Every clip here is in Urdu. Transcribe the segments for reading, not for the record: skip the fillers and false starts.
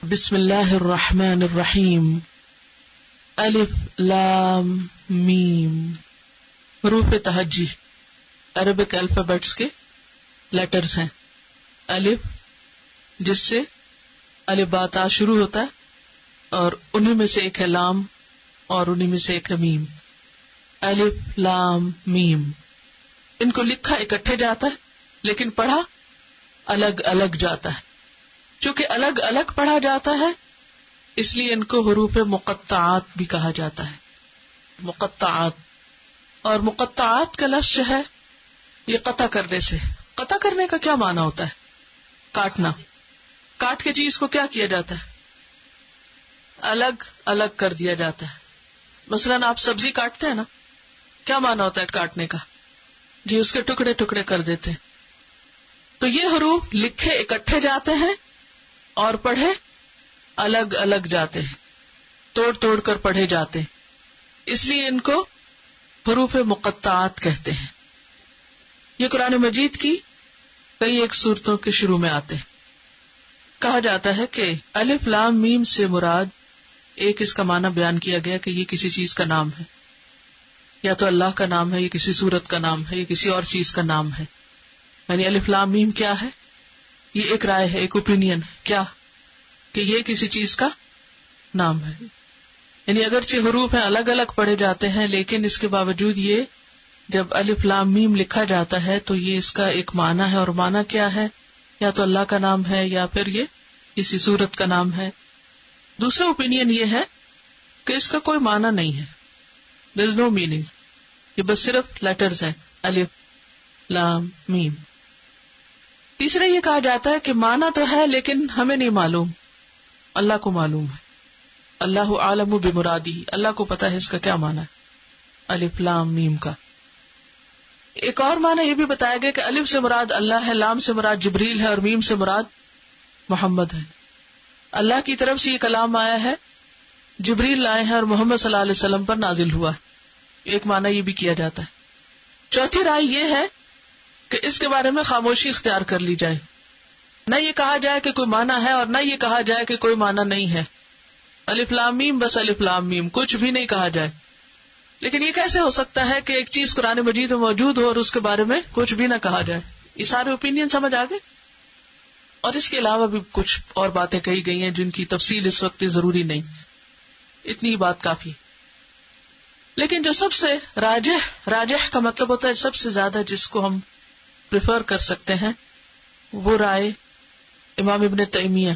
بسم اللہ الرحمن الرحیم. الف لام میم. حروف تہجی عربک الفابیٹس کے لیٹرز ہیں. الف جس سے الف با تا شروع ہوتا ہے اور انہیں میں سے ایک ہے لام اور انہیں میں سے ایک ہے میم. الف لام میم. ان کو لکھا اکٹھے جاتا ہے لیکن پڑھا الگ الگ جاتا ہے. چونکہ الگ الگ پڑھا جاتا ہے اس لیے ان کو حروف مقطعات بھی کہا جاتا ہے. مقطعات. اور مقطعات کا لفظ ہے یہ قطع کرنے سے. قطع کرنے کا کیا معنی ہوتا ہے؟ کاٹنا. کاٹ کے چیز کو کیا کیا جاتا ہے؟ الگ الگ کر دیا جاتا ہے. مثلاً آپ سبزی کاٹتے ہیں نا, کیا معنی ہوتا ہے کاٹنے کا؟ جی اس کے ٹکڑے ٹکڑے کر دیتے ہیں. تو یہ حروف لکھے اکٹھے جاتے ہیں اور پڑھے الگ الگ جاتے ہیں, توڑ توڑ کر پڑھے جاتے ہیں. اس لیے ان کو حروف مقطعات کہتے ہیں. یہ قرآن مجید کی کئی ایک سورتوں کے شروع میں آتے ہیں. کہا جاتا ہے کہ الف لام میم سے مراد ایک اس کا معنی بیان کیا گیا کہ یہ کسی چیز کا نام ہے, یا تو اللہ کا نام ہے, یہ کسی سورت کا نام ہے, یہ کسی اور چیز کا نام ہے. یعنی الف لام میم کیا ہے؟ یہ ایک رائے ہے, ایک اوپینین. کیا کہ یہ کسی چیز کا نام ہے. یعنی اگرچہ حروف ہیں الگ الگ پڑھے جاتے ہیں لیکن اس کے باوجود یہ جب الف لام میم لکھا جاتا ہے تو یہ اس کا ایک معنی ہے. اور معنی کیا ہے؟ یا تو اللہ کا نام ہے یا پھر یہ کسی سورت کا نام ہے. دوسرا اوپینین یہ ہے کہ اس کا کوئی معنی نہیں ہے. there is no meaning. یہ بس صرف لیٹرز ہیں, الف لام میم. تیسرا یہ کہا جاتا ہے کہ معنی تو ہے لیکن ہمیں نہیں معلوم, اللہ کو معلوم ہے. اللہ عالم بمرادہ, اللہ کو پتا ہے اس کا کیا معنی ہے الف لام میم کا. ایک اور معنی یہ بھی بتایا گیا کہ الف سے مراد اللہ ہے, لام سے مراد جبریل ہے اور میم سے مراد محمد ہے. اللہ کی طرف سے یہ کلام آیا ہے, جبریل لائے ہیں اور محمد صلی اللہ علیہ وسلم پر نازل ہوا. ایک معنی یہ بھی کیا جاتا ہے. چوتھی رائے یہ ہے کہ اس کے بارے میں خاموشی اختیار کر لی جائے, نہ یہ کہا جائے کہ کوئی معنی ہے اور نہ یہ کہا جائے کہ کوئی معنی نہیں ہے. الف لام میم بس الف لام میم, کچھ بھی نہیں کہا جائے. لیکن یہ کیسے ہو سکتا ہے کہ ایک چیز قرآن مجید میں موجود ہو اور اس کے بارے میں کچھ بھی نہ کہا جائے؟ یہ سارے اوپینین سمجھ آ گئے. اور اس کے علاوہ بھی کچھ اور باتیں کہی گئی ہیں جن کی تفصیل اس وقت ضروری نہیں, اتنی بات کافی. لیکن جو سب سے راجح کا مطلب ہوتا ہے سب سے زیادہ جس کو ہم پریفر کر سکتے ہیں, وہ رائے امام ابن تیمیہ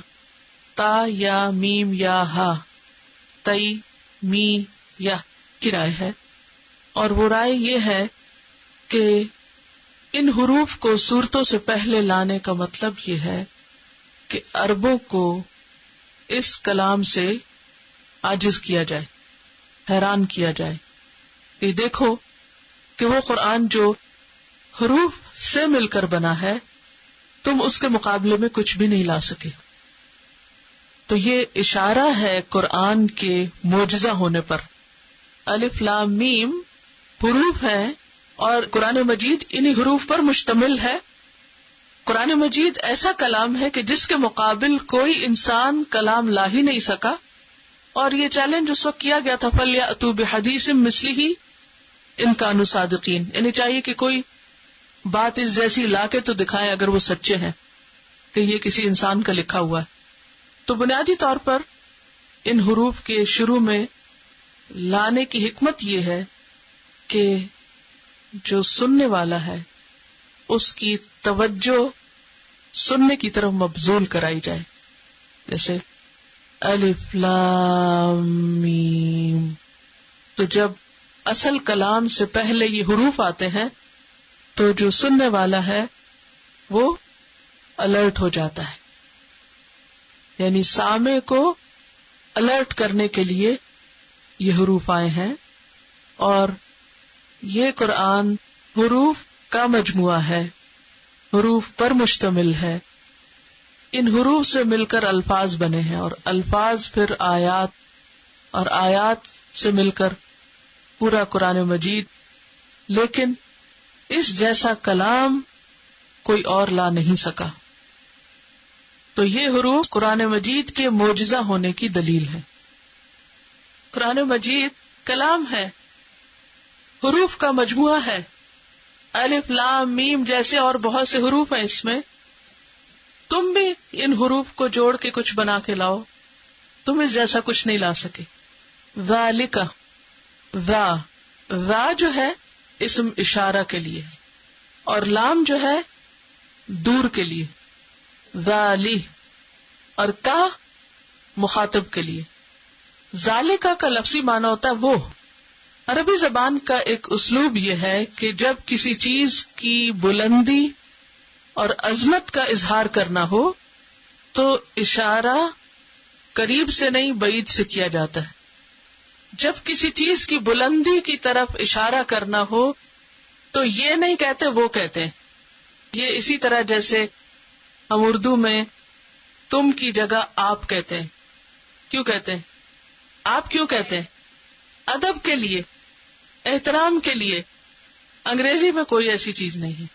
تا یا میم یا ہا تئی می یا کی رائے ہے. اور وہ رائے یہ ہے کہ ان حروف کو صورتوں سے پہلے لانے کا مطلب یہ ہے کہ عربوں کو اس کلام سے عاجز کیا جائے, حیران کیا جائے کہ دیکھو کہ وہ قرآن جو حروف سے مل کر بنا ہے تم اس کے مقابلے میں کچھ بھی نہیں لا سکے. تو یہ اشارہ ہے قرآن کے معجزہ ہونے پر. الف لام میم حروف ہیں اور قرآن مجید انہی حروف پر مشتمل ہے. قرآن مجید ایسا کلام ہے کہ جس کے مقابل کوئی انسان کلام لا ہی نہیں سکا. اور یہ چیلنج اس وقت کیا گیا تھا فَلْيَأْتُوا بِحَدِيثٍ مِثْلِهِ إِن كَانُوا صَادِقِينَ, یعنی چاہیے کہ کوئی بات اس جیسی لا کے تو دکھائے اگر وہ سچے ہیں کہ یہ کسی انسان کا لکھا ہوا ہے. تو بنیادی طور پر ان حروف کے شروع میں لانے کی حکمت یہ ہے کہ جو سننے والا ہے اس کی توجہ سننے کی طرف مبذول کرائی جائے. جیسے الف لام میم, تو جب اصل کلام سے پہلے یہ حروف آتے ہیں تو جو سننے والا ہے وہ الرٹ ہو جاتا ہے. یعنی سامع کو الرٹ کرنے کے لیے یہ حروف آئے ہیں. اور یہ قرآن حروف کا مجموعہ ہے, حروف پر مشتمل ہے. ان حروف سے مل کر الفاظ بنے ہیں اور الفاظ پھر آیات, اور آیات سے مل کر پورا قرآن مجید. لیکن اس جیسا کلام کوئی اور لا نہیں سکا. تو یہ حروف قرآن مجید کے معجزہ ہونے کی دلیل ہے. قرآن مجید کلام ہے، حروف کا مجموعہ ہے. الف لام میم جیسے اور بہت سے حروف ہیں اس میں. تم بھی ان حروف کو جوڑ کے کچھ بنا کے لاؤ، تم اس جیسا کچھ نہیں لا سکے. ذالک، ذا جو ہے اسم اشارہ کے لیے، اور لام جو ہے دور کے لیے، ذالی، اور کا مخاطب کے لیے. ذالکا کا لفظی معنی ہوتا ہے وہ. عربی زبان کا ایک اسلوب یہ ہے کہ جب کسی چیز کی بلندی اور عظمت کا اظہار کرنا ہو تو اشارہ قریب سے نہیں بعید سے کیا جاتا ہے. جب کسی چیز کی بلندی کی طرف اشارہ کرنا ہو تو یہ نہیں کہتے، وہ کہتے ہیں. یہ اسی طرح جیسے ہم اردو میں تم کی جگہ آپ کہتے ہیں. کیوں کہتے ہیں؟ آپ کیوں کہتے ہیں؟ ادب کے لیے، احترام کے لیے. انگریزی میں کوئی ایسی چیز نہیں ہے.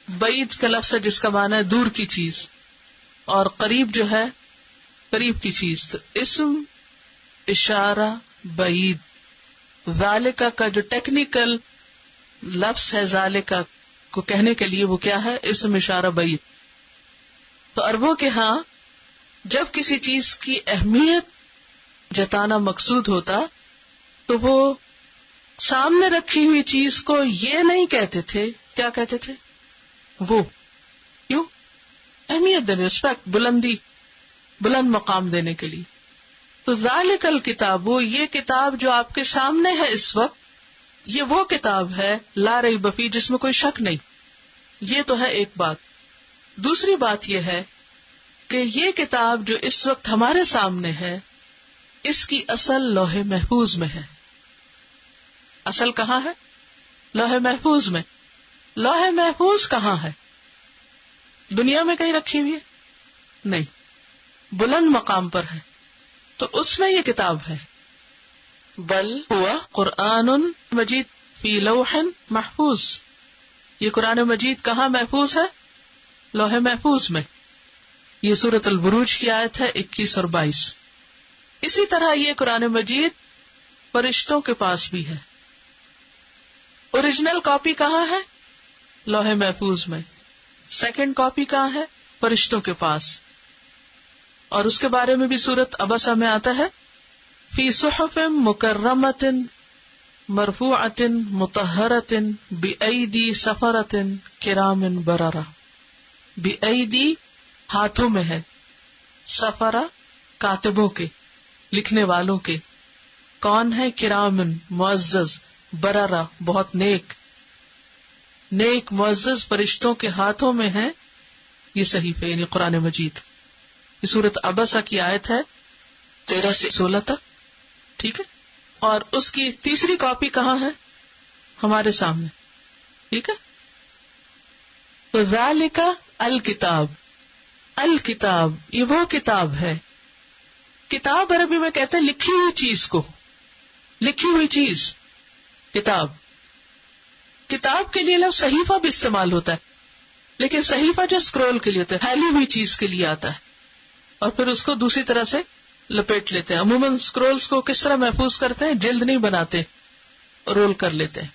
بعید کا لفظ ہے جس کا معنی ہے دور کی چیز، اور قریب جو ہے قریب کی چیز. تو اسم اشارہ بعید. ذالکا کا جو ٹیکنیکل لفظ ہے ذالکا کو کہنے کے لیے وہ کیا ہے؟ اسم اشارہ بعید. تو عربوں کے ہاں جب کسی چیز کی اہمیت جتانا مقصود ہوتا تو وہ سامنے رکھی ہوئی چیز کو یہ نہیں کہتے تھے. کیا کہتے تھے؟ وہ. کیوں؟ اہمیت دینے، رسپیکٹ، بلندی، بلند مقام دینے کے لیے. تو ذالک الکتاب، یہ کتاب جو آپ کے سامنے ہے اس وقت، یہ وہ کتاب ہے لا ریب فیہ جس میں کوئی شک نہیں. یہ تو ہے ایک بات. دوسری بات یہ ہے کہ یہ کتاب جو اس وقت ہمارے سامنے ہے اس کی اصل لوح محفوظ میں ہے. اصل کہاں ہے؟ لوح محفوظ میں. لوح محفوظ کہاں ہے؟ دنیا میں کہیں رکھی ہوئی ہے؟ نہیں، بلند مقام پر ہے. تو اس میں یہ کتاب ہے. بل ہوا قرآن مجید فی لوح محفوظ. یہ قرآن مجید کہاں محفوظ ہے؟ لوح محفوظ میں. یہ سورۃ البروج کی آیت ہے 21 اور 22. اسی طرح یہ قرآن مجید فرشتوں کے پاس بھی ہے. اوریجنل کاپی کہاں ہے؟ لوح محفوظ میں. سیکنڈ کاپی کہاں ہے؟ فرشتوں کے پاس. اور اس کے بارے میں بھی سورۃ عبسہ میں آتا ہے فی صحف مکرمۃ مرفوعۃ مطہرۃ بأیدی سفرۃ کرام بررہ. بأیدی ہاتھوں میں ہے، سفرہ کاتبوں کے، لکھنے والوں کے. کون ہے؟ کرامن معزز، بررہ بہت نیک. نیک معزز فرشتوں کے ہاتھوں میں ہے یہ صحیفے یعنی قرآن مجید. یہ سورۃ عبسہ کی آیت ہے 13 سے 16 تک. ٹھیک ہے. اور اس کی تیسری کاپی کہاں ہے؟ ہمارے سامنے. ٹھیک ہے. تو ذالک الکتاب، الکتاب یہ وہ کتاب ہے. کتاب عربی میں کہتے ہیں لکھی ہوئی چیز کو، لکھی ہوئی چیز کتاب. کتاب کے لیے لفظ صحیفہ بھی استعمال ہوتا ہے، لیکن صحیفہ جو اسکرول کے لیے ہوتا ہے، پھیلی ہوئی چیز کے لیے آتا ہے، اور پھر اس کو دوسری طرح سے لپیٹ لیتے ہیں. عموماً اسکرولز کو کس طرح محفوظ کرتے ہیں؟ جلد نہیں بناتے، رول کر لیتے ہیں.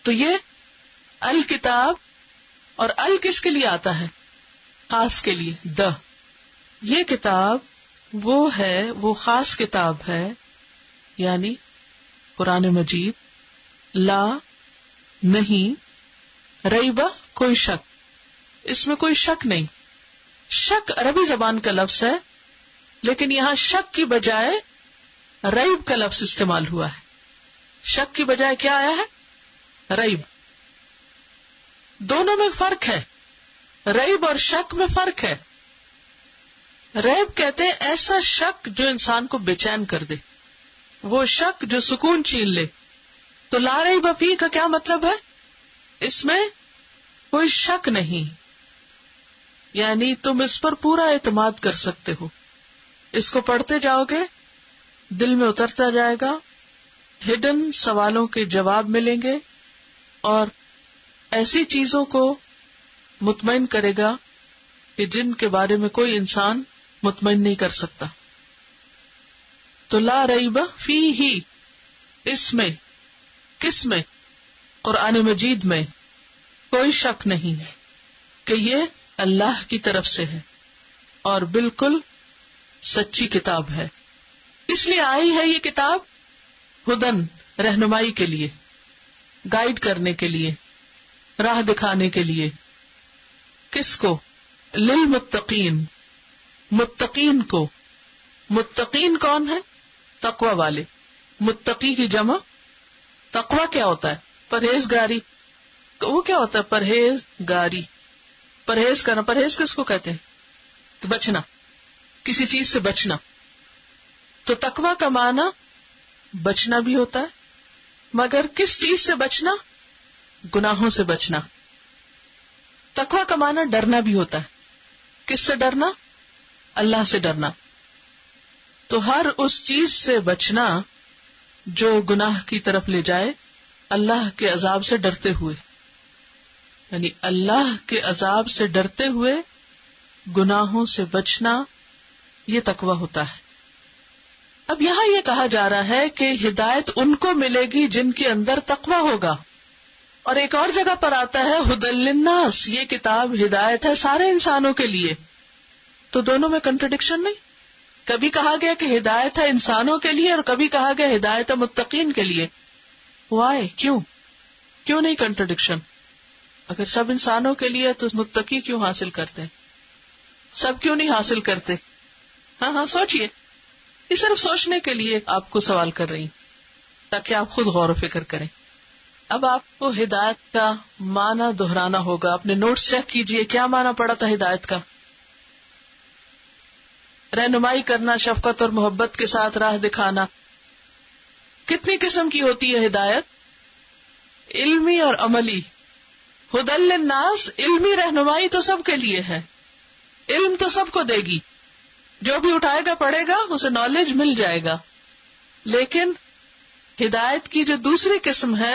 تو یہ الکتاب، اور ال کس کے لیے آتا ہے؟ خاص کے لیے. یہ کتاب وہ ہے، وہ خاص کتاب ہے، یعنی قرآن مجید. لا نہیں، ریبہ کوئی شک، اس میں کوئی شک نہیں. شک عربی زبان کا لفظ ہے، لیکن یہاں شک کی بجائے ریب کا لفظ استعمال ہوا ہے. شک کی بجائے کیا آیا ہے؟ ریب. دونوں میں فرق ہے، ریب اور شک میں فرق ہے. ریب کہتے ہیں ایسا شک جو انسان کو بے چین کر دے، وہ شک جو سکون چھین لے. تو لا ریب فیہ کا کیا مطلب ہے؟ اس میں کوئی شک نہیں، یعنی تم اس پر پورا اعتماد کر سکتے ہو. اس کو پڑھتے جاؤ گے، دل میں اترتا جائے گا، ہڈن سوالوں کے جواب ملیں گے، اور ایسی چیزوں کو مطمئن کرے گا کہ جن کے بارے میں کوئی انسان مطمئن نہیں کر سکتا. تو لا ریب فیہ، اس میں، کس میں؟ قرآن مجید میں کوئی شک نہیں کہ یہ اللہ کی طرف سے ہے اور بالکل سچی کتاب ہے. اس لیے آئی ہے یہ کتاب ہدن، رہنمائی کے لیے، گائیڈ کرنے کے لیے، راہ دکھانے کے لیے. کس کو؟ للمتقین، متقین کو. متقین کون ہے؟ تقوی والے. متقی کی جمع تقوی کیا ہوتا ہے؟ پرہیزگاری. وہ کیا ہوتا ہے؟ پرہیزگاری، پرہیز کرنا. پرہیز کس کو کہتے ہیں؟ بچنا، کسی چیز سے بچنا. تو تقوی کا معنی بچنا بھی ہوتا ہے، مگر کس چیز سے بچنا؟ گناہوں سے بچنا. تقوی کا معنی ڈرنا بھی ہوتا ہے. کس سے ڈرنا؟ اللہ سے ڈرنا. تو ہر اس چیز سے بچنا جو گناہ کی طرف لے جائے، اللہ کے عذاب سے ڈرتے ہوئے، یعنی اللہ کے عذاب سے ڈرتے ہوئے گناہوں سے بچنا، یہ تقوی ہوتا ہے. اب یہاں یہ کہا جا رہا ہے کہ ہدایت ان کو ملے گی جن کے اندر تقوی ہوگا. اور ایک اور جگہ پر آتا ہے ہدی للناس، یہ کتاب ہدایت ہے سارے انسانوں کے لیے. تو دونوں میں کنٹرڈکشن نہیں. کبھی کہا گیا کہ ہدایت ہے انسانوں کے لیے اور کبھی کہا گیا ہدایت ہے متقین کے لیے. وائی؟ کیوں نہیں کنٹرڈکشن؟ اگر سب انسانوں کے لیے تو متقی کیوں حاصل کرتے ہیں؟ سب کیوں نہیں حاصل کرتے؟ ہاں سوچئے. یہ صرف سوچنے کے لیے آپ کو سوال کر رہی تاکہ آپ خود غور و فکر کریں. اب آپ کو ہدایت کا معنی دہرانا ہوگا. اپنے نوٹس چیک کیجئے کیا معنی پڑا تھا ہدایت کا. رہنمائی کرنا، شفقت اور محبت کے ساتھ راہ دکھانا. کتنی قسم کی ہوتی ہے ہدایت؟ علمی اور عملی. ہدی للناس، علمی رہنمائی تو سب کے لیے ہے، علم تو سب کو دے گی، جو بھی اٹھائے گا پڑھے گا اسے نالج مل جائے گا. لیکن ہدایت کی جو دوسری قسم ہے،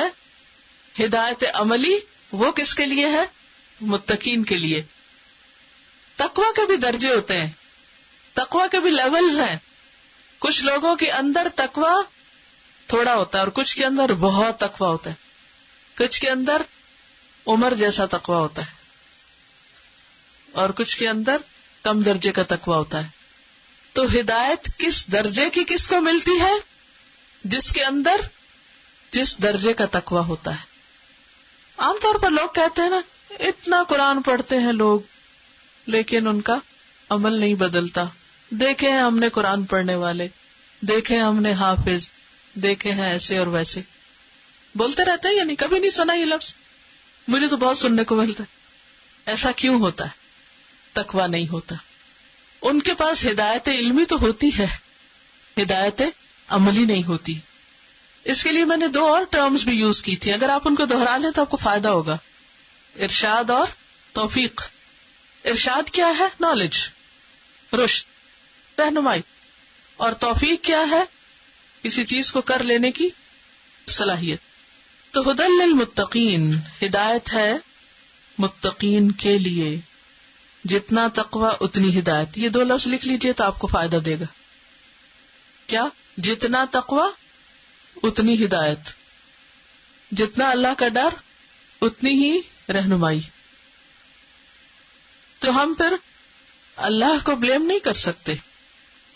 ہدایت عملی، وہ کس کے لیے ہے؟ متقین کے لیے. تقوی کے بھی درجے ہوتے ہیں، تقوی کے بھی لیولز ہیں. کچھ لوگوں کے اندر تقوی تھوڑا ہوتا ہے اور کچھ کے اندر بہت تقوی ہوتا ہے. کچھ کے اندر عمر جیسا تقوی ہوتا ہے اور کچھ کے اندر کم درجے کا تقوی ہوتا ہے. تو ہدایت کس درجے کی کس کو ملتی ہے؟ جس کے اندر جس درجے کا تقوی ہوتا ہے. عام طور پر لوگ کہتے ہیں نا، اتنا قرآن پڑھتے ہیں لوگ لیکن ان کا عمل نہیں بدلتا. دیکھے ہیں ہم نے قرآن پڑھنے والے، دیکھے ہم نے حافظ، دیکھے ہیں ایسے اور ویسے. بولتے رہتے ہیں، یعنی کبھی نہیں سنا یہ لفظ. مجھے تو بہت سننے کو ملتا ہے. ایسا کیوں ہوتا ہے؟ تقوی نہیں ہوتا. ان کے پاس ہدایت علمی تو ہوتی ہے، ہدایت عملی نہیں ہوتی. اس کے لیے میں نے 2 اور ٹرمز بھی یوز کی تھی، اگر آپ ان کو دہرا لیں تو آپ کو فائدہ ہوگا. ارشاد اور توفیق. ارشاد کیا ہے؟ نالج، رشد، رہنمائی. اور توفیق کیا ہے؟ کسی چیز کو کر لینے کی صلاحیت. تو ہدی للمتقین، ہدایت ہے متقین کے لیے. جتنا تقوی اتنی ہدایت. یہ 2 لفظ لکھ لیجئے تو آپ کو فائدہ دے گا. کیا؟ جتنا تقوی اتنی ہدایت، جتنا اللہ کا ڈر اتنی ہی رہنمائی. تو ہم پھر اللہ کو بلیم نہیں کر سکتے،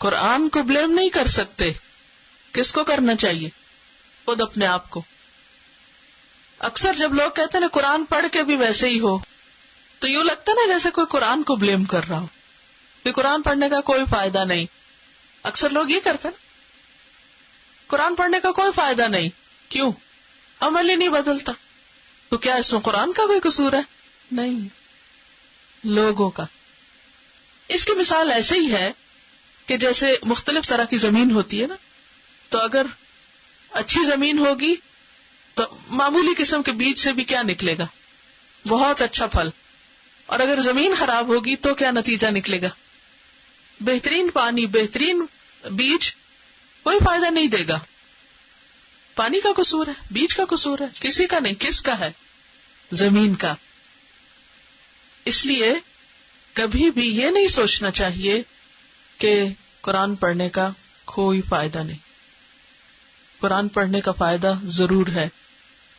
قرآن کو بلیم نہیں کر سکتے. کس کو کرنا چاہیے؟ خود اپنے آپ کو. اکثر جب لوگ کہتے ہیں نا قرآن پڑھ کے بھی ویسے ہی ہو، تو یوں لگتا نا جیسے کوئی قرآن کو بلیم کر رہا ہو کہ قرآن پڑھنے کا کوئی فائدہ نہیں. اکثر لوگ یہ کرتے ہیں، قرآن پڑھنے کا کوئی فائدہ نہیں. کیوں؟ عمل ہی نہیں بدلتا. تو کیا اس میں قرآن کا کوئی قصور ہے؟ نہیں، لوگوں کا. اس کی مثال ایسے ہی ہے کہ جیسے مختلف طرح کی زمین ہوتی ہے نا، تو اگر اچھی زمین ہوگی تو معمولی قسم کے بیج سے بھی کیا نکلے گا؟ بہت اچھا پھل. اور اگر زمین خراب ہوگی تو کیا نتیجہ نکلے گا؟ بہترین پانی، بہترین بیج کوئی فائدہ نہیں دے گا. پانی کا قصور ہے، بیج کا قصور ہے؟ کسی کا نہیں. کس کا ہے؟ زمین کا. اس لیے کبھی بھی یہ نہیں سوچنا چاہیے کہ قرآن پڑھنے کا کوئی فائدہ نہیں. قرآن پڑھنے کا فائدہ ضرور ہے.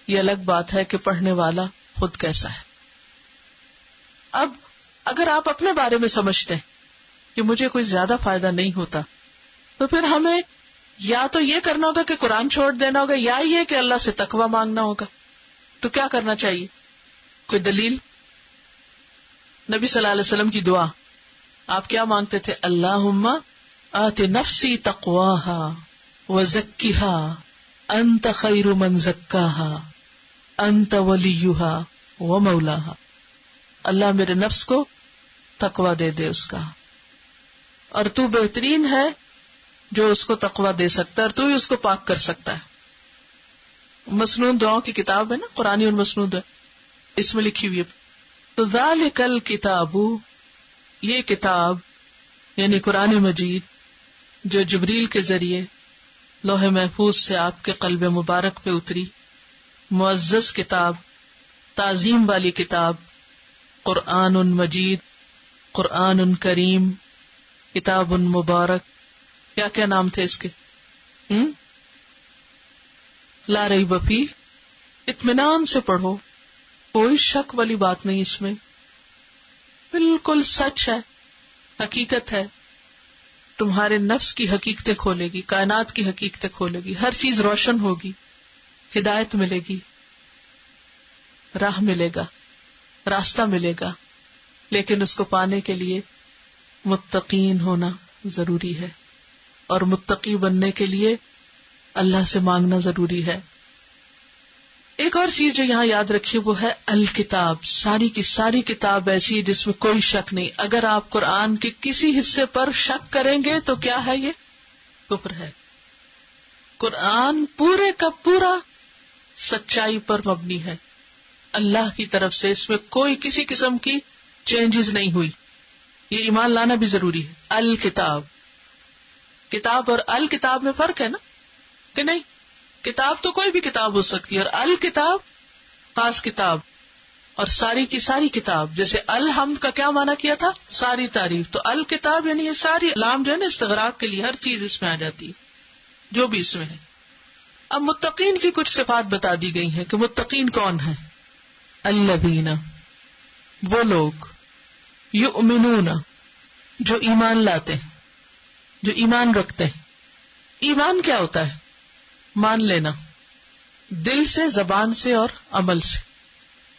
یہ الگ بات ہے کہ پڑھنے والا خود کیسا ہے. اب اگر آپ اپنے بارے میں سمجھتے ہیں کہ مجھے کوئی زیادہ فائدہ نہیں ہوتا, تو پھر ہمیں یا تو یہ کرنا ہوگا کہ قرآن چھوڑ دینا ہوگا, یا یہ کہ اللہ سے تقویٰ مانگنا ہوگا. تو کیا کرنا چاہیے؟ کوئی دلیل؟ نبی صلی اللہ علیہ وسلم کی دعا آپ کیا مانگتے تھے؟ اللہم آت نفسی تقواها وزکھا انت خیر من زکاہا انت ولیہا ومولاہا. اللہ میرے نفس کو تقویٰ دے دے اس کا, اور تو بہترین ہے جو اس کو تقویٰ دے سکتا ہے, اور تو ہی اس کو پاک کر سکتا ہے. مسنون دعاؤں کی کتاب ہے نا, قرآنی اور مسنون ہے, اس میں لکھی ہوئی ہے. تو ذالک الکتاب, یہ کتاب یعنی قرآن مجید جو جبریل کے ذریعے لوح محفوظ سے آپ کے قلب مبارک پہ اتری, معزز کتاب, تعظیم والی کتاب, قرآن مجید, قرآن کریم, کتاب مبارک. کیا کیا نام تھے اس کے؟ لا ریب فیہ, اطمینان سے پڑھو, کوئی شک والی بات نہیں اس میں, بالکل سچ ہے, حقیقت ہے. تمہارے نفس کی حقیقتیں کھولے گی, کائنات کی حقیقتیں کھولے گی, ہر چیز روشن ہوگی, ہدایت ملے گی, راہ ملے گا, راستہ ملے گا. لیکن اس کو پانے کے لیے متقین ہونا ضروری ہے, اور متقی بننے کے لیے اللہ سے مانگنا ضروری ہے. ایک اور چیز جو یہاں یاد رکھیے وہ ہے الکتاب. ساری کی ساری کتاب ایسی ہے جس میں کوئی شک نہیں. اگر آپ قرآن کے کسی حصے پر شک کریں گے تو کیا ہے؟ یہ کفر ہے. قرآن پورے کا پورا سچائی پر مبنی ہے, اللہ کی طرف سے, اس میں کوئی کسی قسم کی چینجز نہیں ہوئی. یہ ایمان لانا بھی ضروری ہے. الکتاب, کتاب اور الکتاب میں فرق ہے نا کہ نہیں؟ کتاب تو کوئی بھی کتاب ہو سکتی ہے, اور الکتاب خاص کتاب, اور ساری کی ساری کتاب. جیسے الحمد کا کیا معنی کیا تھا؟ ساری تعریف. تو الکتاب یعنی یہ ساری لام جو ہے نا استغراق کے لیے, ہر چیز اس میں آ جاتی ہے جو بھی اس میں ہے. اب متقین کی کچھ صفات بتا دی گئی ہیں کہ متقین کون ہیں. الذین, وہ لوگ, یؤمنون, جو ایمان لاتے ہیں, جو ایمان رکھتے ہیں. ایمان کیا ہوتا ہے؟ مان لینا, دل سے, زبان سے اور عمل سے.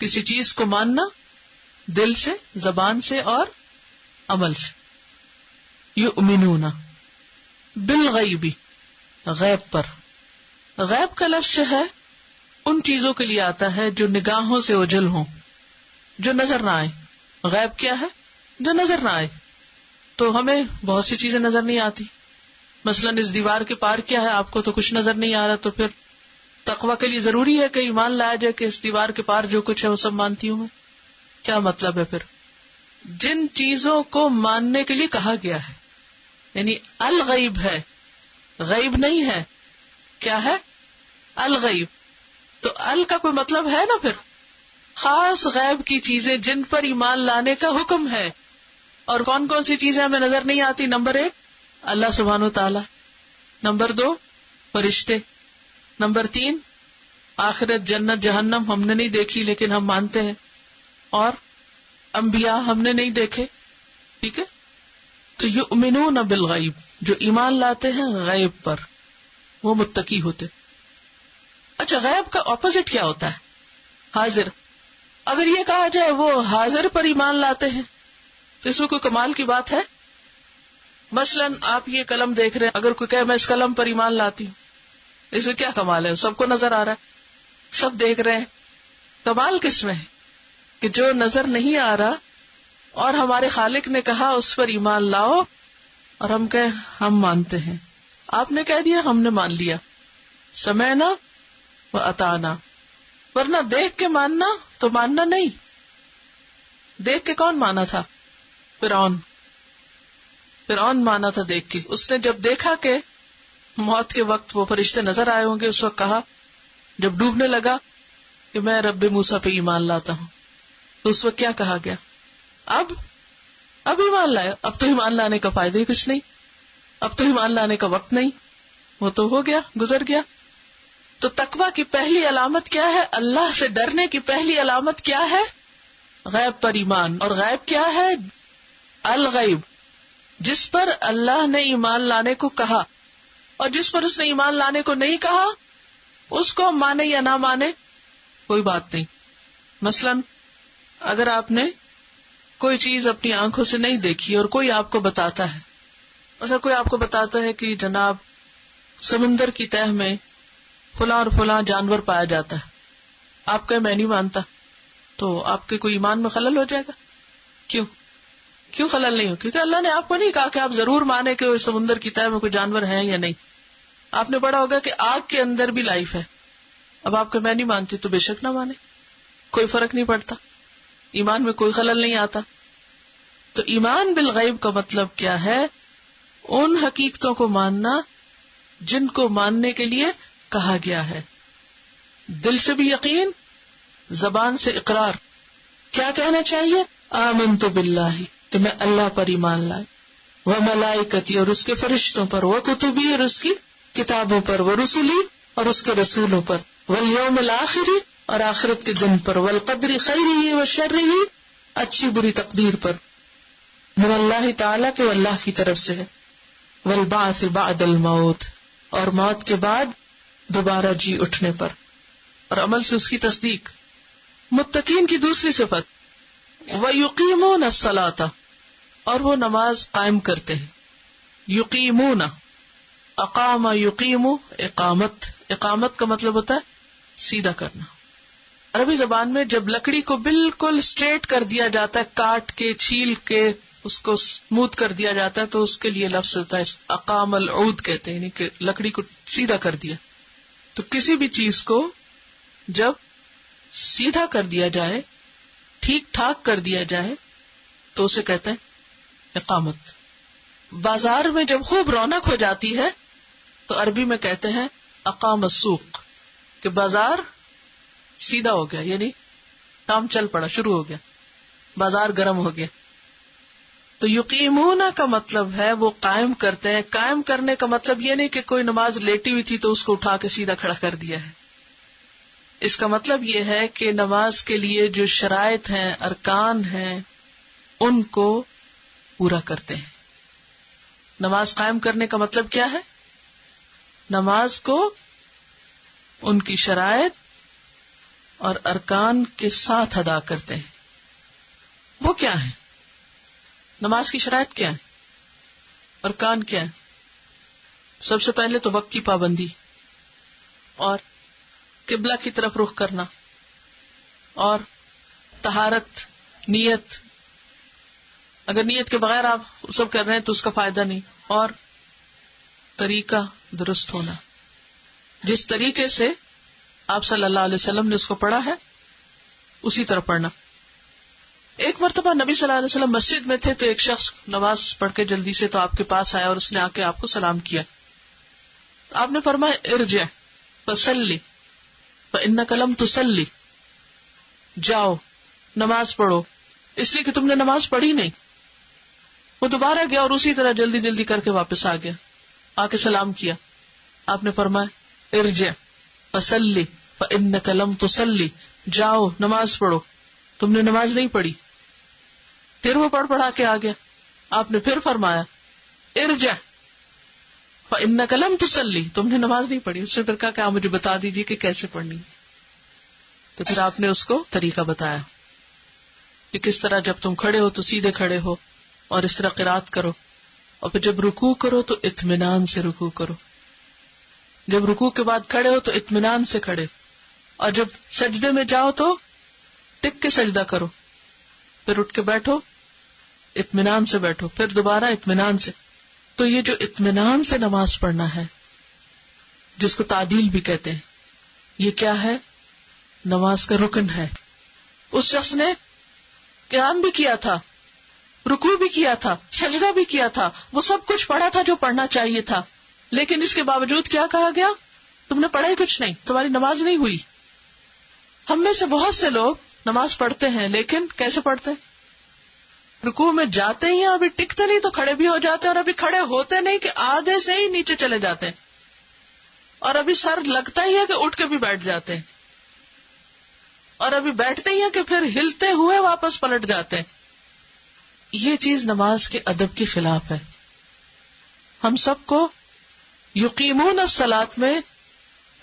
کسی چیز کو ماننا دل سے, زبان سے اور عمل سے. یؤمنون بالغیب, غیب پر. غیب کا لفظ ہے ان چیزوں کے لیے آتا ہے جو نگاہوں سے اوجھل ہوں, جو نظر نہ آئے. غیب کیا ہے؟ جو نظر نہ آئے. تو ہمیں بہت سی چیزیں نظر نہیں آتی. مثلا اس دیوار کے پار کیا ہے, آپ کو تو کچھ نظر نہیں آ رہا, تو پھر تقویٰ کے لیے ضروری ہے کہ ایمان لایا جائے کہ اس دیوار کے پار جو کچھ ہے وہ سب مانتی ہوں میں. کیا مطلب ہے پھر؟ جن چیزوں کو ماننے کے لیے کہا گیا ہے, یعنی الغیب ہے, غیب نہیں ہے. کیا ہے؟ الغیب. تو ال کا کوئی مطلب ہے نا پھر, خاص غیب کی چیزیں جن پر ایمان لانے کا حکم ہے. اور کون کون سی چیزیں ہمیں نظر نہیں آتی؟ نمبر 1 اللہ سبحانہ وتعالی, نمبر 2 فرشتے, نمبر 3 آخرت, جنت, جہنم ہم نے نہیں دیکھی لیکن ہم مانتے ہیں, اور انبیاء ہم نے نہیں دیکھے. ٹھیک ہے. تو یؤمنون بالغیب, جو ایمان لاتے ہیں غیب پر, وہ متقی ہوتے. اچھا, غیب کا اپوزٹ کیا ہوتا ہے؟ حاضر. اگر یہ کہا جائے وہ حاضر پر ایمان لاتے ہیں تو اس میں کوئی کمال کی بات ہے؟ مثلا آپ یہ قلم دیکھ رہے ہیں, اگر کوئی کہے میں اس قلم پر ایمان لاتی ہوں, اس میں کیا کمال ہے؟ سب کو نظر آ رہا ہے, سب دیکھ رہے ہیں. کمال کس میں ہے کہ جو نظر نہیں آ رہا اور ہمارے خالق نے کہا اس پر ایمان لاؤ, اور ہم کہیں ہم مانتے ہیں. آپ نے کہہ دیا, ہم نے مان لیا, سمعنا و اطعنا. ورنہ دیکھ کے ماننا تو ماننا نہیں. دیکھ کے کون مانا تھا؟ فرعون مانا تھا دیکھ کے. اس نے جب دیکھا کہ موت کے وقت وہ فرشتے نظر آئے ہوں گے, اس وقت کہا جب ڈوبنے لگا کہ میں رب موسیٰ پہ ایمان لاتا ہوں, تو اس وقت کیا کہا گیا؟ اب اب ایمان لائے، اب تو ایمان لانے کا فائدہ ہی کچھ نہیں، اب تو ایمان لانے کا وقت نہیں، وہ تو ہو گیا، گزر گیا. تو تقویٰ کی پہلی علامت کیا ہے؟ اللہ سے ڈرنے کی پہلی علامت کیا ہے؟ غیب پر ایمان. اور غیب کیا ہے؟ الغیب، جس پر اللہ نے ایمان لانے کو کہا، اور جس پر اس نے ایمان لانے کو نہیں کہا اس کو مانے یا نہ مانے کوئی بات نہیں. مثلا اگر آپ نے کوئی چیز اپنی آنکھوں سے نہیں دیکھی اور کوئی آپ کو بتاتا ہے، مثلا کوئی آپ کو بتاتا ہے کہ جناب سمندر کی تہہ میں فلاں اور فلاں جانور پایا جاتا ہے، آپ کہ میں نہیں مانتا، تو آپ کے کوئی ایمان میں خلل ہو جائے گا. کیوں خلل نہیں ہو؟ کیونکہ اللہ نے آپ کو نہیں کہا کہ آپ ضرور مانے کہ سمندر کی تہہ میں کوئی جانور ہیں یا نہیں. آپ نے پڑھا ہوگا کہ آگ کے اندر بھی لائف ہے. اب آپ کہ میں نہیں مانتی تو بے شک نہ مانے، کوئی فرق نہیں پڑتا، ایمان میں کوئی خلل نہیں آتا. تو ایمان بالغیب کا مطلب کیا ہے؟ ان حقیقتوں کو ماننا جن کو ماننے کے لیے کہا گیا ہے. دل سے بھی یقین، زبان سے اقرار. کیا کہنا چاہیے؟ آمنت باللہ، کہ میں اللہ پر ایمان لائے، وملائکتی، اور اس کے فرشتوں پر، وکتبی، اور اس کی کتابوں پر، ورسلی، اور اس کے رسولوں پر، والیوم الآخر، اور آخرت کے دن پر، والقدر خیرہ وشرہ، اچھی بری تقدیر پر، من اللہ تعالی، کہ وہ اللہ کی طرف سے ہے، والبعث بعد الموت، اور موت کے بعد دوبارہ جی اٹھنے پر، اور عمل سے اس کی تصدیق. متقین کی دوسری صفت وَيُقِيمُونَ الصَّلَاةَ، اور وہ نماز قائم کرتے ہیں. یقیمون، اقام یقیم، اقامت. اقامت کا مطلب ہوتا ہے سیدھا کرنا. عربی زبان میں جب لکڑی کو بالکل اسٹریٹ کر دیا جاتا ہے، کاٹ کے چھیل کے اس کو اسموتھ کر دیا جاتا ہے، تو اس کے لیے لفظ ہوتا ہے اقام العود کہتے ہیں، یعنی کہ لکڑی کو سیدھا کر دیا. تو کسی بھی چیز کو جب سیدھا کر دیا جائے، ٹھیک ٹھاک کر دیا جائے، تو اسے کہتے ہیں اقامت. بازار میں جب خوب رونق ہو جاتی ہے تو عربی میں کہتے ہیں اقام السوق، کہ بازار سیدھا ہو گیا، یعنی کام چل پڑا، شروع ہو گیا، بازار گرم ہو گیا. تو یقیمون کا مطلب ہے وہ قائم کرتے ہیں. قائم کرنے کا مطلب یہ نہیں کہ کوئی نماز لیٹی ہوئی تھی تو اس کو اٹھا کے سیدھا کھڑا کر دیا ہے. اس کا مطلب یہ ہے کہ نماز کے لیے جو شرائط ہیں، ارکان ہیں، ان کو پورا کرتے ہیں. نماز قائم کرنے کا مطلب کیا ہے؟ نماز کو ان کی شرائط اور ارکان کے ساتھ ادا کرتے ہیں. وہ کیا ہے؟ نماز کی شرائط کیا ہے؟ ارکان کیا ہے؟ سب سے پہلے تو وقت کی پابندی، اور قبلہ کی طرف رخ کرنا، اور طہارت، نیت. اگر نیت کے بغیر آپ سب کر رہے ہیں تو اس کا فائدہ نہیں. اور طریقہ درست ہونا، جس طریقے سے آپ صلی اللہ علیہ وسلم نے اس کو پڑھا ہے اسی طرح پڑھنا. ایک مرتبہ نبی صلی اللہ علیہ وسلم مسجد میں تھے تو ایک شخص نماز پڑھ کے جلدی سے تو آپ کے پاس آیا اور اس نے آ کے آپ کو سلام کیا. آپ نے فرمایا ارجع فصلی فإنک لم تصلی، جاؤ نماز پڑھو، اس لیے کہ تم نے نماز پڑھی نہیں. وہ دوبارہ گیا اور اسی طرح جلدی جلدی کر کے واپس آ گیا، آ کے سلام کیا. آپ نے فرمایا ارجع فصلی فإنک لم تصلی، جاؤ نماز پڑھو، تم نے نماز نہیں پڑھی. پھر وہ پڑھا کے آ گیا. آپ نے پھر فرمایا ارجع فإنک لم تصلی، تم نے نماز نہیں پڑھی. اس نے پھر کہا کہ آپ مجھے بتا دیجیے کہ کیسے پڑھنی. تو پھر آپ نے اس کو طریقہ بتایا کہ کس طرح جب تم کھڑے ہو تو سیدھے کھڑے ہو اور اس طرح قرات کرو، اور پھر جب رکوع کرو تو اطمینان سے رکوع کرو، جب رکوع کے بعد کھڑے ہو تو اطمینان سے کھڑے، اور جب سجدے میں جاؤ تو ٹک کے سجدہ کرو، پھر اٹھ کے بیٹھو اطمینان سے بیٹھو، پھر دوبارہ اطمینان سے. تو یہ جو اطمینان سے نماز پڑھنا ہے، جس کو تعدیل بھی کہتے ہیں، یہ کیا ہے؟ نماز کا رکن ہے. اس شخص نے قیام بھی کیا تھا، رکوع بھی کیا تھا، سجدہ بھی کیا تھا، وہ سب کچھ پڑھا تھا جو پڑھنا چاہیے تھا، لیکن اس کے باوجود کیا کہا گیا؟ تم نے پڑھا ہی کچھ نہیں، تمہاری نماز نہیں ہوئی. ہم میں سے بہت سے لوگ نماز پڑھتے ہیں لیکن کیسے پڑھتے ہیں؟ رکوع میں جاتے ہی ابھی ٹکتے نہیں تو کھڑے بھی ہو جاتے ہیں، اور ابھی کھڑے ہوتے نہیں کہ آدھے سے ہی نیچے چلے جاتے ہیں، اور ابھی سر لگتا ہی ہے کہ اٹھ کے بھی بیٹھ جاتے ہیں، اور ابھی بیٹھتے ہی ہیں کہ پھر ہلتے ہوئے واپس پلٹ جاتے ہیں. یہ چیز نماز کے ادب کے خلاف ہے. ہم سب کو یقیمون الصلاۃ میں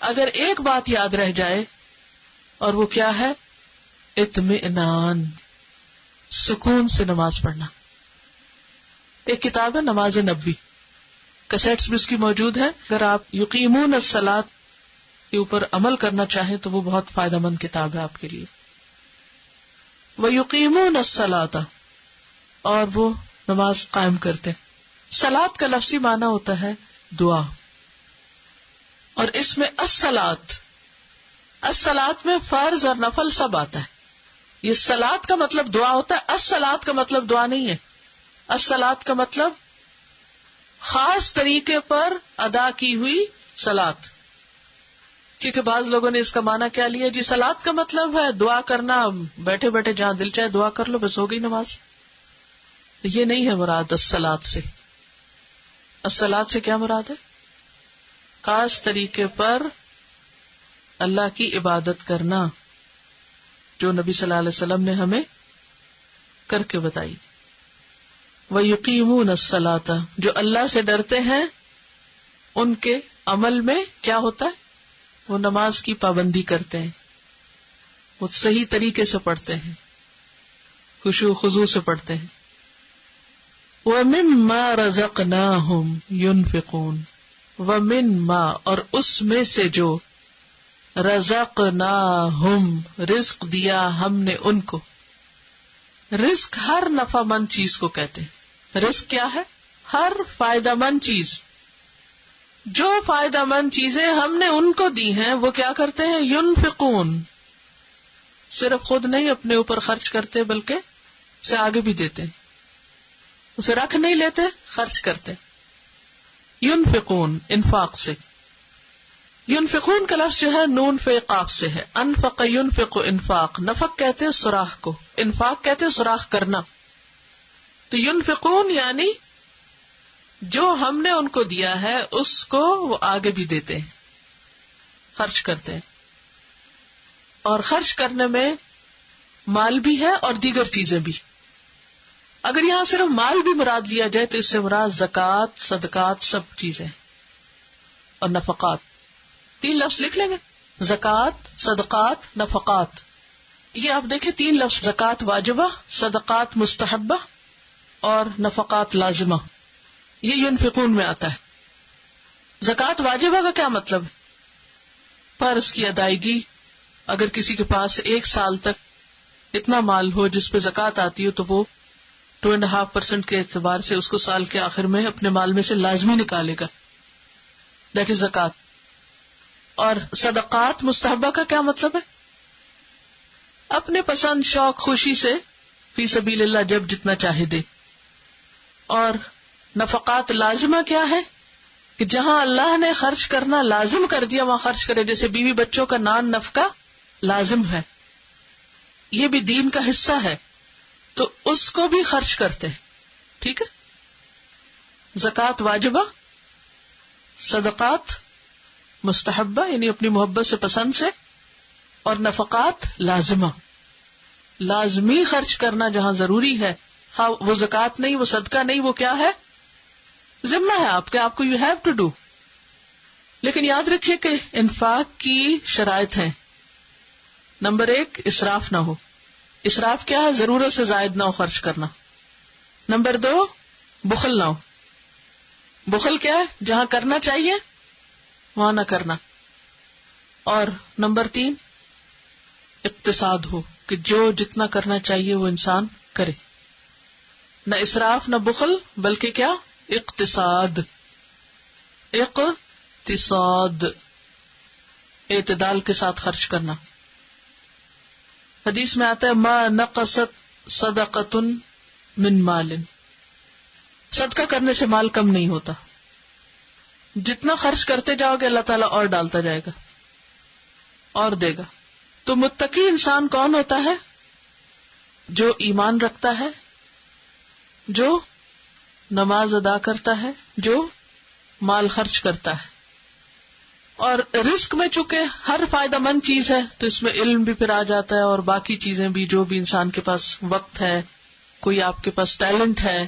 اگر ایک بات یاد رہ جائے، اور وہ کیا ہے؟ اطمئنان، سکون سے نماز پڑھنا. ایک کتاب ہے نماز نبوی، کیسٹس بھی اس کی موجود ہیں. اگر آپ یقیمون الصلاۃ کے اوپر عمل کرنا چاہیں تو وہ بہت فائدہ مند کتاب ہے آپ کے لیے. وَيُقِيمُونَ الصَّلَاةَ، اور وہ نماز قائم کرتے. صلاۃ کا لفظی معنی ہوتا ہے دعا، اور اس میں الصلاۃ میں فرض اور نفل سب آتا ہے. یہ صلاۃ کا مطلب دعا ہوتا ہے، الصلاۃ کا مطلب دعا نہیں ہے. الصلاۃ کا مطلب خاص طریقے پر ادا کی ہوئی صلاۃ. کیونکہ بعض لوگوں نے اس کا معنی کیا لیا، جی صلاۃ کا مطلب ہے دعا کرنا، بیٹھے بیٹھے جہاں دل چاہے دعا کر لو، بس ہو گئی نماز. یہ نہیں ہے مراد الصلاۃ سے. الصلاۃ سے کیا مراد ہے؟ خاص طریقے پر اللہ کی عبادت کرنا، جو نبی صلی اللہ علیہ وسلم نے ہمیں کر کے بتائی. وَيُقِيمُونَ الصَّلَاةَ، جو اللہ سے ڈرتے ہیں ان کے عمل میں کیا ہوتا ہے؟ وہ نماز کی پابندی کرتے ہیں، وہ صحیح طریقے سے پڑھتے ہیں، خشوع خضوع سے پڑھتے ہیں. وَمِمَّا رَزَقْنَاهُمْ يُنْفِقُونَ، وَمِمَّا، اور اس میں سے جو رَزَقْنَاهُمْ، رزق دیا ہم نے ان کو. رزق ہر نفع مند چیز کو کہتے ہیں. رزق کیا ہے؟ ہر فائدہ مند چیز. جو فائدہ مند چیزیں ہم نے ان کو دی ہیں وہ کیا کرتے ہیں؟ ينفقون، صرف خود نہیں اپنے اوپر خرچ کرتے بلکہ اسے آگے بھی دیتے ہیں، اسے رکھ نہیں لیتے، خرچ کرتے. ينفقون، انفاق سے. ينفقون کا لفظ جو ہے نون فے قاف سے ہے. انفق ينفق، انفاق. نفق کہتے ہیں سوراخ کو، انفاق کہتے ہیں سوراخ کرنا. تو ينفقون یعنی جو ہم نے ان کو دیا ہے اس کو وہ آگے بھی دیتے ہیں، خرچ کرتے ہیں. اور خرچ کرنے میں مال بھی ہے اور دیگر چیزیں بھی. اگر یہاں صرف مال بھی مراد لیا جائے تو اس سے مراد زکوٰۃ، صدقات، سب چیزیں اور نفقات. 3 لفظ لکھ لیں گے، زکوٰۃ، صدقات، نفقات. یہ آپ دیکھیں 3 لفظ، زکوٰۃ واجبہ، صدقات مستحبہ اور نفقات لازمہ. یہ ينفقون میں آتا ہے. زکوٰۃ واجبہ کا کیا مطلب ہے؟ فرض کی ادائیگی. اگر کسی کے پاس 1 سال تک اتنا مال ہو جس پہ زکوٰۃ آتی ہو تو وہ 2.5% کے اعتبار سے اس کو سال کے آخر میں اپنے مال میں سے لازمی نکالے گا. دیٹ از زکوٰۃ. اور صدقات مستحبہ کا کیا مطلب ہے؟ اپنے پسند، شوق، خوشی سے فی سبیل اللہ جب جتنا چاہے دے. اور نفقات لازمہ کیا ہے؟ کہ جہاں اللہ نے خرچ کرنا لازم کر دیا وہاں خرچ کرے. جیسے بیوی بچوں کا نان نفقہ لازم ہے، یہ بھی دین کا حصہ ہے تو اس کو بھی خرچ کرتے ہیں. ٹھیک ہے. زکوٰۃ واجبہ، صدقات مستحبہ یعنی اپنی محبت سے، پسند سے، اور نفقات لازمہ، لازمی خرچ کرنا جہاں ضروری ہے. وہ زکوٰۃ نہیں، وہ صدقہ نہیں، وہ کیا ہے؟ ذمہ ہے آپ کے، آپ کو یو ہیو ٹو ڈو. لیکن یاد رکھیے کہ انفاق کی شرائط ہیں. نمبر 1 اسراف نہ ہو. اسراف کیا ہے؟ ضرورت سے زائد نہ ہو خرچ کرنا. نمبر 2 بخل نہ ہو. بخل کیا ہے؟ جہاں کرنا چاہیے وہاں نہ کرنا. اور نمبر 3 اقتصاد ہو، کہ جو جتنا کرنا چاہیے وہ انسان کرے. نہ اسراف نہ بخل بلکہ کیا؟ اقتصاد. اقتصاد، اعتدال کے ساتھ خرچ کرنا. حدیث میں آتا ہے ما نقصت صدقۃ من مال، صدقہ کرنے سے مال کم نہیں ہوتا. جتنا خرچ کرتے جاؤ گے اللہ تعالیٰ اور ڈالتا جائے گا اور دے گا. تو متقی انسان کون ہوتا ہے؟ جو ایمان رکھتا ہے، جو نماز ادا کرتا ہے، جو مال خرچ کرتا ہے. اور رزق میں چونکہ ہر فائدہ مند چیز ہے تو اس میں علم بھی پھر آ جاتا ہے، اور باقی چیزیں بھی، جو بھی انسان کے پاس وقت ہے، کوئی آپ کے پاس ٹیلنٹ ہے،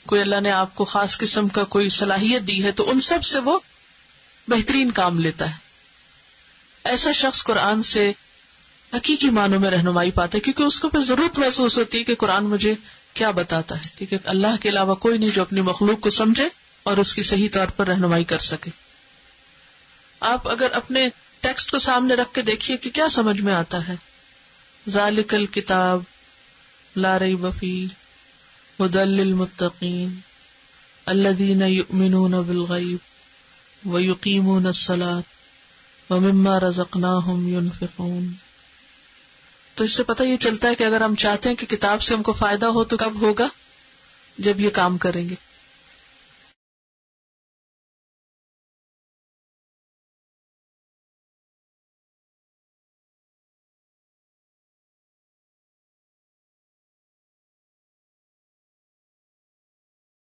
کوئی اللہ نے آپ کو خاص قسم کا کوئی صلاحیت دی ہے، تو ان سب سے وہ بہترین کام لیتا ہے. ایسا شخص قرآن سے حقیقی معنوں میں رہنمائی پاتا ہے، کیونکہ اس کو پھر ضرورت محسوس ہوتی ہے کہ قرآن مجھے کیا بتاتا ہے، کیونکہ اللہ کے علاوہ کوئی نہیں جو اپنی مخلوق کو سمجھے اور اس کی صحیح طور پر رہنمائی کر سکے. آپ اگر اپنے ٹیکسٹ کو سامنے رکھ کے دیکھیے کہ کیا سمجھ میں آتا ہے. ذالک الکتاب لا ریب فیہ ھدی للمتقین الذین یؤمنون بالغیب ویقیمون الصلاۃ ومما رزقناہم ینفقون. تو اس سے پتہ یہ چلتا ہے کہ اگر ہم چاہتے ہیں کہ کتاب سے ہم کو فائدہ ہو تو کب ہوگا؟ جب یہ کام کریں گے.